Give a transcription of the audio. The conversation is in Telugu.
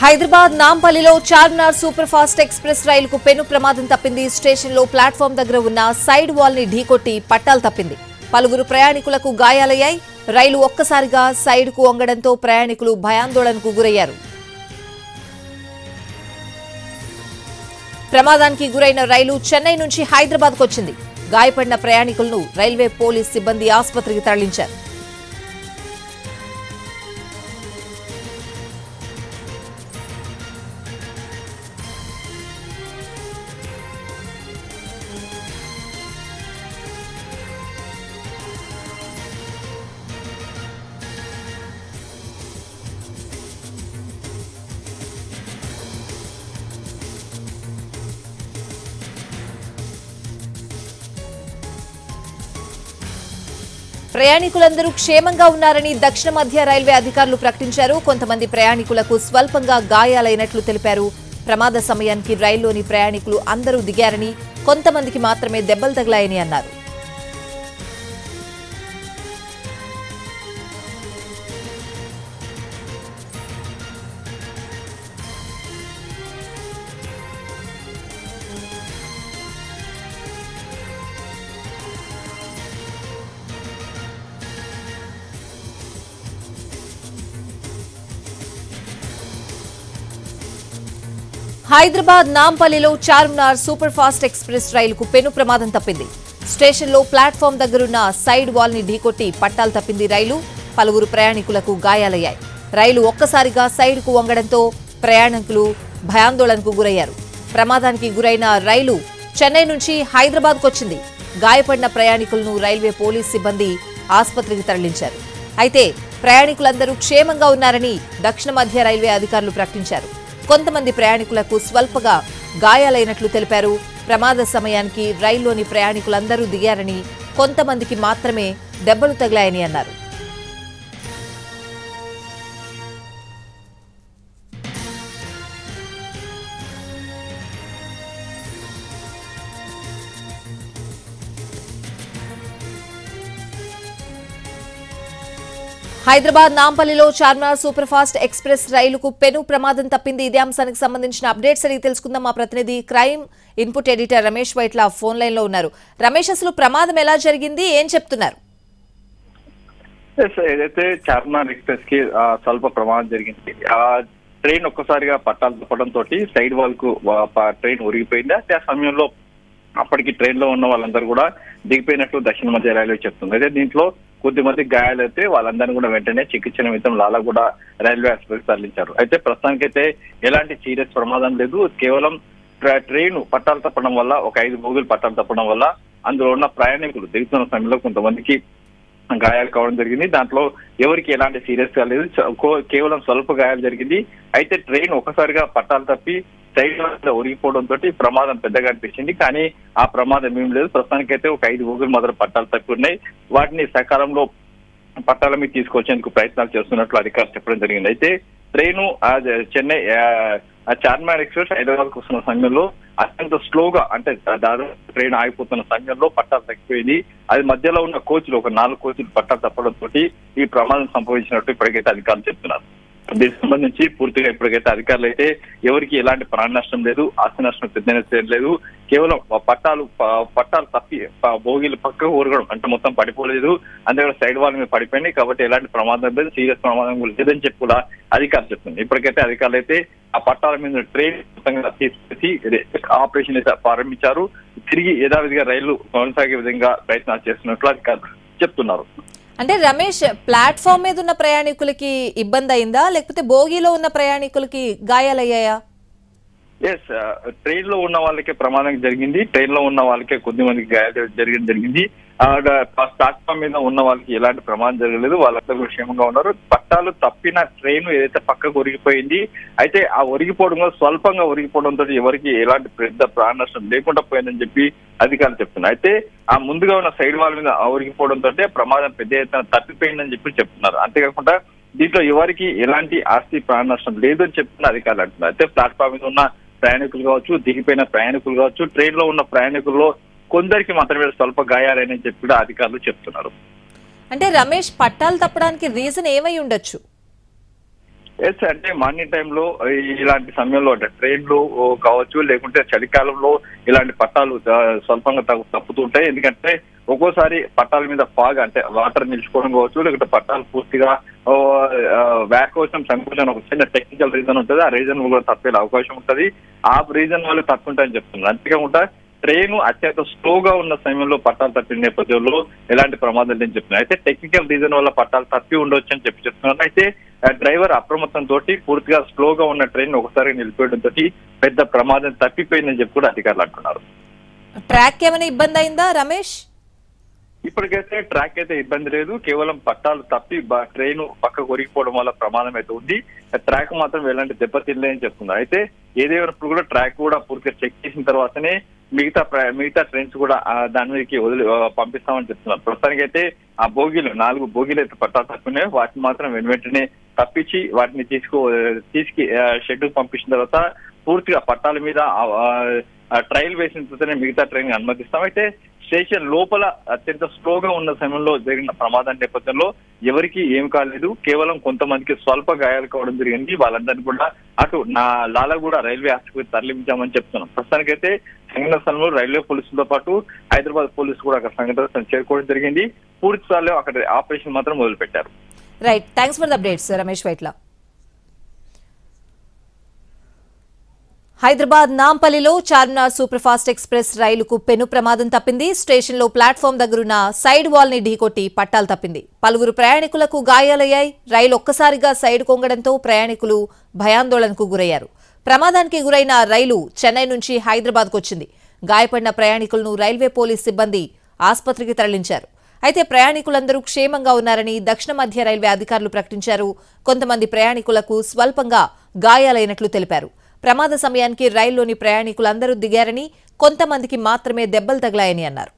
హైదరాబాద్ నాంపల్లిలో చార్మినార్ సూపర్ ఫాస్ట్ ఎక్స్ప్రెస్ రైలుకు పెను ప్రమాదం తప్పింది. స్టేషన్లో ప్లాట్ఫామ్ దగ్గర ఉన్న సైడ్ వాల్ ని ఢీకొట్టి పట్టాలు తప్పింది. పలువురు ప్రయాణికులకు గాయాలయ్యాయి. రైలు ఒక్కసారిగా సైడ్ కు వంగడంతో ప్రయాణికులు భయాందోళనకు గురయ్యారు. ప్రమాదానికి గురైన రైలు చెన్నై నుంచి హైదరాబాద్ కు వచ్చింది. గాయపడిన ప్రయాణికులను రైల్వే పోలీస్ సిబ్బంది ఆసుపత్రికి తరలించారు. ప్రయాణికులందరూ క్షేమంగా ఉన్నారని దక్షిణ మధ్య రైల్వే అధికారులు ప్రకటించారు. కొంతమంది ప్రయాణికులకు స్వల్పంగా గాయాలైనట్లు తెలిపారు. ప్రమాద సమయానికి రైల్లోని ప్రయాణికులు అందరూ దిగారని, కొంతమందికి మాత్రమే దెబ్బలు తగిలాయని అన్నారు. హైదరాబాద్ నాంపల్లిలో చార్మినార్ సూపర్ ఫాస్ట్ ఎక్స్ప్రెస్ రైలుకు పెను ప్రమాదం తప్పింది. స్టేషన్లో ప్లాట్ఫామ్ దగ్గరున్న సైడ్ వాల్ ని ఢీకొట్టి పట్టాలు తప్పింది రైలు. పలువురు ప్రయాణికులకు గాయాలయ్యాయి. రైలు ఒక్కసారిగా సైడ్ కు వంగడంతో ప్రయాణికులు భయాందోళనకు గురయ్యారు. ప్రమాదానికి గురైన రైలు చెన్నై నుంచి హైదరాబాద్ కు వచ్చింది. గాయపడిన ప్రయాణికులను రైల్వే పోలీస్ సిబ్బంది ఆసుపత్రికి తరలించారు. అయితే ప్రయాణికులందరూ క్షేమంగా ఉన్నారని దక్షిణ మధ్య రైల్వే అధికారులు ప్రకటించారు. కొంతమంది ప్రయాణికులకు స్వల్పగా గాయాలైనట్లు తెలిపారు. ప్రమాద సమయానికి రైల్లోని ప్రయాణికులందరూ దిగారని, కొంతమందికి మాత్రమే దెబ్బలు తగిలాయని అన్నారు. హైదరాబాద్ నాంపల్లిలో చార్మినార్ సూపర్ ఫాస్ట్ ఎక్స్ప్రెస్ రైలుకు పెను ప్రమాదం తప్పింది. ఇదే అంశానికి సంబంధించిన అప్డేట్స్ అడిగి తెలుసుకుందాం. మా ప్రతినిధి crime input editor Ramesh Vaitla phone line లో ఉన్నారు. రమేష్, అసలు ప్రమాదం ఎలా జరిగింది, ఏం చెప్తున్నారు? ఏదైతే చార్మినార్ ఎక్స్ప్రెస్ కి స్వల్ప ప్రమాదం జరిగింది. ఆ ట్రైన్ ఒక్కసారిగా పట్టాలు తప్పడంతో సైడ్ వాల్ కు ట్రైన్ ఒరిగిపోయింది. అయితే ఆ సమయంలో అప్పటికి ట్రైన్ లో ఉన్న వాళ్ళందరూ కూడా దిగిపోయినట్లు దక్షిణ మధ్య రైల్వే చెప్తుంది. అయితే దీంట్లో కొద్దిమంది గాయాలైతే వాళ్ళందరినీ కూడా వెంటనే చికిత్స నిమిత్తం లాలాగూడ రైల్వే ఆసుపత్రికి తరలించారు. అయితే ప్రస్తుతానికైతే ఎలాంటి సీరియస్ ప్రమాదం లేదు. కేవలం ట్రైన్ పట్టాలు తప్పడం వల్ల, ఒక 5 బోగీలు పట్టాలు తప్పడం వల్ల అందులో ఉన్న ప్రయాణికులు దిగుతున్న సమయంలో కొంతమందికి గాయాలు కావడం జరిగింది. దాంట్లో ఎవరికి ఎలాంటి సీరియస్ గా లేదు, కేవలం స్వల్ప గాయాలు జరిగింది. అయితే ట్రైన్ ఒకసారిగా పట్టాలు తప్పి సైడ్ ఒరిగిపోవడంతో ప్రమాదం పెద్దగా అనిపించింది. కానీ ఆ ప్రమాదం ఏం లేదు. ప్రస్తుతానికైతే ఒక 5 బోగీలు మాత్రం పట్టాలు తప్పి ఉన్నాయి. వాటిని సకాలంలో పట్టాల మీద తీసుకొచ్చేందుకు ప్రయత్నాలు చేస్తున్నట్లు అధికారులు చెప్పడం జరిగింది. అయితే ట్రైను చెన్నై చార్మినార్ ఎక్స్ప్రెస్ హైదరాబాద్ కు వస్తున్న సమయంలో అత్యంత స్లోగా, అంటే దాదాపు ట్రైన్ ఆగిపోతున్న సమయంలో పట్టాలు తగ్గిపోయింది. అది మధ్యలో ఉన్న కోచ్లు, ఒక 4 కోచ్లు పట్టాలు తప్పడంతో ఈ ప్రమాదం సంభవించినట్టు ఇప్పటికైతే అధికారులు చెప్తున్నారు. దీనికి సంబంధించి పూర్తిగా ఇప్పటికైతే అధికారులు అయితే ఎవరికి ఎలాంటి ప్రాణ నష్టం లేదు, ఆస్తి నష్టం పెద్ద లేదు. కేవలం పట్టాలు తప్పి బోగీలు పక్కకు ఊరగడం, అంటే మొత్తం పడిపోలేదు. అందుకే సైడ్ వాల్ మీద పడిపోయింది. కాబట్టి ఎలాంటి ప్రమాదం లేదు, సీరియస్ ప్రమాదం లేదని చెప్పి కూడా అధికారులు చెప్తుంది. ఇప్పటికైతే అధికారులు అయితే ఆ పట్టాల మీద ట్రైన్ మొత్తంగా తీసుకొచ్చి ఆపరేషన్ అయితే ప్రారంభించారు. తిరిగి యథావిధిగా రైళ్లు కొనసాగే విధంగా ప్రయత్నాలు చేస్తున్నట్లు అధికారులు చెప్తున్నారు. అంటే రమేష్, ప్లాట్ఫామ్ మీద ఉన్న ప్రయాణికులకి ఇబ్బంది అయిందా, లేకపోతే బోగీలో ఉన్న ప్రయాణికులకి గాయాలయ్యాయా? ఎస్, ట్రైన్ లో ఉన్న వాళ్ళకే ప్రమాదం జరిగింది. ట్రైన్ లో ఉన్న వాళ్ళకే కొద్ది మందికి గాయాలు జరిగింది. ప్లాట్ఫామ్ మీద ఉన్న వాళ్ళకి ఎలాంటి ప్రమాదం జరగలేదు. వాళ్ళందరూ క్షేమంగా ఉన్నారు. పట్టాలు తప్పిన ట్రైన్ ఏదైతే పక్కకు ఒరిగిపోయింది, అయితే ఆ ఒరిగిపోవడంలో స్వల్పంగా ఒరిగిపోవడంతో ఎవరికి ఎలాంటి పెద్ద ప్రాణ నష్టం లేకుండా పోయిందని చెప్పి అధికారులు చెప్తున్నారు. అయితే ఆ ముందుగా ఉన్న సైడ్ వాల్ మీద ఒరిగిపోవడంతో ప్రమాదం పెద్ద ఎత్తున తప్పిపోయిందని చెప్పి చెప్తున్నారు. అంతేకాకుండా దీంట్లో ఎవరికి ఎలాంటి ఆస్తి ప్రాణ నష్టం లేదని చెప్తున్న అధికారులు అంటున్నారు. అయితే ప్లాట్ఫామ్ మీద ఉన్న ప్రయాణికులు కావచ్చు, దిగిపోయిన ప్రయాణికులు కావచ్చు, ట్రైన్ లో ఉన్న ప్రయాణికుల్లో కొందరికి మాత్రమే స్వల్ప గాయాలని చెప్పి కూడా అధికారులు చెప్తున్నారు. అంటే రమేష్, పట్టాలు తప్పడానికి రీజన్ ఏమై ఉండొచ్చు? ఎస్ అంటే మార్నింగ్ టైంలో ఇలాంటి సమయంలో అంటే ట్రైన్లు కావచ్చు, లేకుంటే చలికాలంలో ఇలాంటి పట్టాలు స్వల్పంగా తప్పుతుంటాయి. ఎందుకంటే ఒక్కోసారి పట్టాల మీద ఫాగ్ అంటే వాటర్ నిలుచుకోవడం కావచ్చు, లేకుంటే పట్టాలు పూర్తిగా వ్యాకోచం సంకోచం ఒక చిన్న టెక్నికల్ రీజన్ ఉంటుంది. ఆ రీజన్ కూడా తప్పే అవకాశం ఉంటుంది. ఆ రీజన్ వాళ్ళు తప్పుంటాయని చెప్తున్నారు. అంతేకాకుండా ట్రైన్ అత్యంత స్లోగా ఉన్న సమయంలో పట్టాలు తప్పిన నేపథ్యంలో ఎలాంటి ప్రమాదాలు నేను చెప్తున్నాను. అయితే టెక్నికల్ రీజన్ వల్ల పట్టాలు తప్పి ఉండొచ్చు అని చెప్తున్నాను. అయితే డ్రైవర్ అప్రమత్తం తోటి పూర్తిగా స్లోగా ఉన్న ట్రైన్ ఒకసారి నిలిపేయడంతో పెద్ద ప్రమాదం తప్పిపోయిందని చెప్పి కూడా అధికారులు అంటున్నారు. ట్రాక్ ఏమైనా ఇబ్బంది అయిందా రమేష్? ఇప్పటికైతే ట్రాక్ అయితే ఇబ్బంది లేదు. కేవలం పట్టాలు తప్పి ట్రైన్ పక్కకు ఒరిగిపోవడం వల్ల ప్రమాదం అయితే ఉంది. ట్రాక్ మాత్రం ఎలాంటి దెబ్బతినలేదని చెప్తున్నారు. అయితే ఏదేమైనప్పుడు కూడా ట్రాక్ కూడా పూర్తిగా చెక్ చేసిన తర్వాతనే మిగతా ట్రైన్స్ కూడా దాని మీదకి పంపిస్తామని చెప్తున్నారు. ప్రస్తుతానికి అయితే ఆ బోగీలు 4 బోగీలు అయితే పట్టాలు తప్పినాయి. వాటిని మాత్రం వెంటనే తప్పించి వాటిని తీసుకు షెడ్ పంపించిన తర్వాత పూర్తిగా పట్టాల మీద ట్రైల్ వేసిన తర్వాతనే మిగతా ట్రైన్ అనుమతిస్తాం. అయితే స్టేషన్ లోపల అత్యంత స్లోగా ఉన్న సమయంలో జరిగిన ప్రమాదం నేపథ్యంలో ఎవరికి ఏం కాలేదు. కేవలం కొంతమందికి స్వల్ప గాయాలు కావడం జరిగింది. వాళ్ళందరినీ కూడా అటు లాలగూడ రైల్వే ఆసుపత్రికి తరలించామని చెప్తున్నాం. ప్రస్తుతానికైతే సంఘటన స్థలంలో రైల్వే పోలీసులతో పాటు హైదరాబాద్ పోలీసులు కూడా అక్కడ సంఘటన స్థలం చేరుకోవడం జరిగింది. పూర్తి స్థాయిలో అక్కడ ఆపరేషన్ మాత్రం మొదలుపెట్టారు. Right, thanks for the updates Ramesh Vaitla. Hyderabad నాంపల్లిలో చార్మినార్ సూపర్ ఫాస్ట్ ఎక్స్ప్రెస్ రైలుకు పెను ప్రమాదం తప్పింది. స్టేషన్లో ప్లాట్ఫామ్ దగ్గరున్న సైడ్ వాల్ ని ఢీకొట్టి పట్టాలు తప్పింది. పలువురు ప్రయాణికులకు గాయాలయ్యాయి. రైలు ఒక్కసారిగా సైడ్ కొంగడంతో ప్రయాణికులు భయాందోళనకు గురయ్యారు. ప్రమాదానికి గురైన రైలు చెన్నై నుంచి హైదరాబాద్కు వచ్చింది. గాయపడిన ప్రయాణికులను రైల్వే పోలీస్ సిబ్బంది ఆసుపత్రికి తరలించారు. అయితే ప్రయాణికులందరూ క్షేమంగా ఉన్నారని దక్షిణ మధ్య రైల్వే అధికారులు ప్రకటించారు. కొంతమంది ప్రయాణికులకు స్వల్పంగా గాయాలైనట్లు తెలిపారు. ప్రమాద సమయానికి రైల్లోని ప్రయాణికులందరూ దిగారని, కొంతమందికి మాత్రమే దెబ్బలు తగిలాయని అన్నారు.